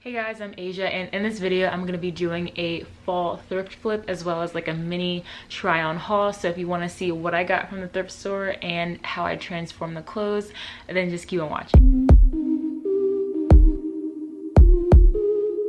Hey guys, I'm Asia, and in this video I'm going to be doing a fall thrift flip as well as like a mini try on haul. So if you want to see what I got from the thrift store and how I transform the clothes, then just keep on watching.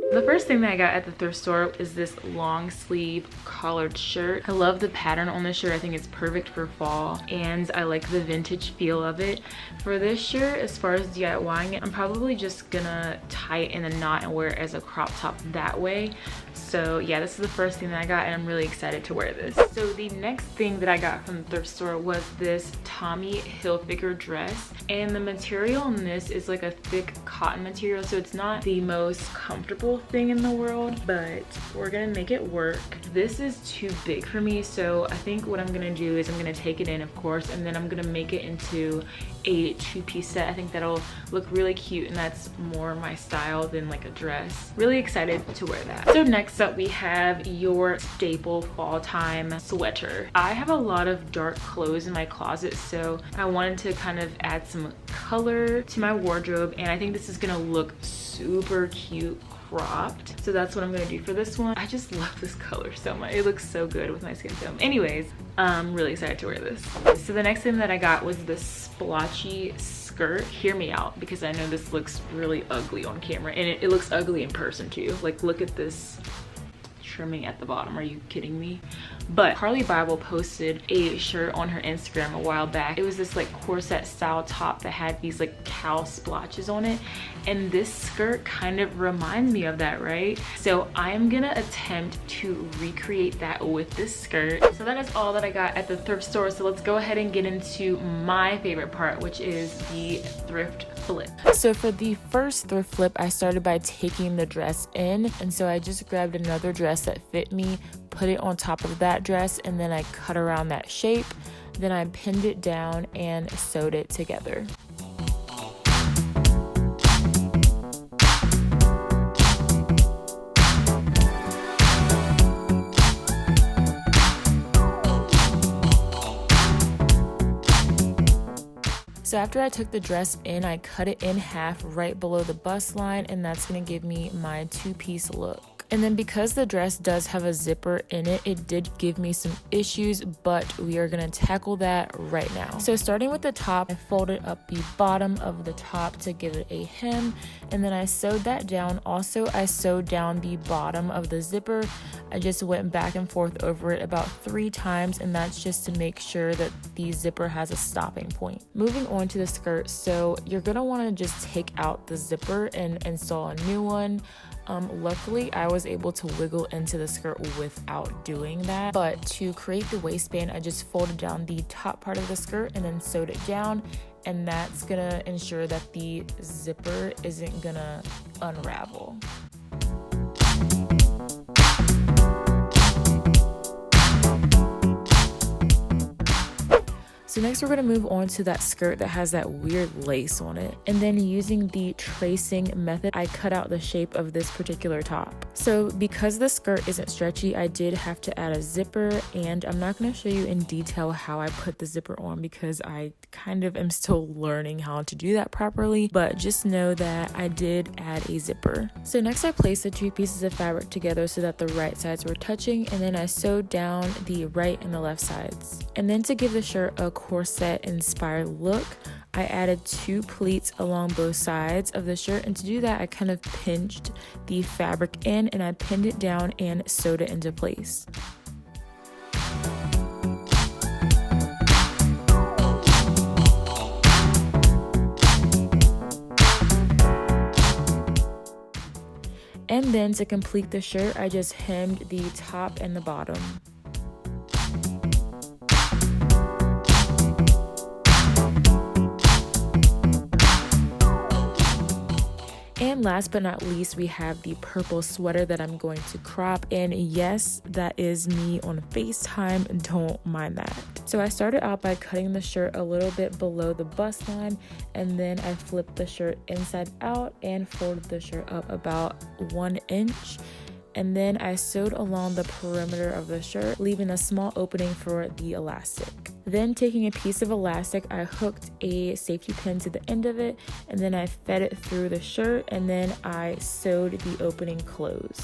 The first thing that I got at the thrift store is this long sleeve collared shirt. I love the pattern on this shirt. I think it's perfect for fall and I like the vintage feel of it. For this shirt, as far as DIYing it, I'm probably just gonna tie it in a knot and wear it as a crop top that way. So yeah, this is the first thing that I got and I'm really excited to wear this. So the next thing that I got from the thrift store was this Tommy Hilfiger dress, and the material on this is like a thick cotton material, so it's not the most comfortable thing in the world, but we're gonna make it work. This is too big for me, so I think what I'm gonna do is I'm gonna take it in, of course, and then I'm gonna make it into a two-piece set. I think that'll look really cute and that's more my style than like a dress. Really excited to wear that. So next up we have your staple fall time sweater. I have a lot of dark clothes in my closet, so I wanted to kind of add some color to my wardrobe, and I think this is gonna look super cute cropped. So that's what I'm gonna do for this one. I just love this color so much. It looks so good with my skin tone. Anyways, I'm really excited to wear this. So the next thing that I got was this splotchy skirt. Hear me out, because I know this looks really ugly on camera and it looks ugly in person too. Like, look at this trimming at the bottom. Are you kidding me? But Carly Bible posted a shirt on her Instagram a while back. It was this like corset style top that had these like cow splotches on it, and this skirt kind of reminds me of that, right? So I'm gonna attempt to recreate that with this skirt. So that is all that I got at the thrift store. So let's go ahead and get into my favorite part, which is the thrift flip. So for the first thrift flip, I started by taking the dress in, and so I just grabbed another dress that fit me, put it on top of that dress, and then I cut around that shape. Then I pinned it down and sewed it together. So after I took the dress in, I cut it in half right below the bust line, and that's gonna give me my two-piece look. And then because the dress does have a zipper in it, it did give me some issues, but we are gonna tackle that right now. So starting with the top, I folded up the bottom of the top to give it a hem, and then I sewed that down. Also, I sewed down the bottom of the zipper. I just went back and forth over it about 3 times, and that's just to make sure that the zipper has a stopping point. Moving on to the skirt, so you're gonna wanna just take out the zipper and install a new one. Luckily, I was able to wiggle into the skirt without doing that. But to create the waistband, I just folded down the top part of the skirt and then sewed it down. And that's gonna ensure that the zipper isn't gonna unravel. So next we're going to move on to that skirt that has that weird lace on it. And then using the tracing method, I cut out the shape of this particular top. So because the skirt isn't stretchy, I did have to add a zipper, and I'm not going to show you in detail how I put the zipper on because I kind of am still learning how to do that properly, but just know that I did add a zipper. So next I placed the 2 pieces of fabric together so that the right sides were touching, and then I sewed down the right and the left sides. And then to give the shirt a corset inspired look, I added 2 pleats along both sides of the shirt, and to do that I kind of pinched the fabric in and I pinned it down and sewed it into place. And then to complete the shirt, I just hemmed the top and the bottom. And last but not least, we have the purple sweater that I'm going to crop. And yes, that is me on FaceTime. Don't mind that. So I started out by cutting the shirt a little bit below the bust line, and then I flipped the shirt inside out and folded the shirt up about 1 inch. and then I sewed along the perimeter of the shirt, leaving a small opening for the elastic. Then taking a piece of elastic, I hooked a safety pin to the end of it, and then I fed it through the shirt, and then I sewed the opening closed.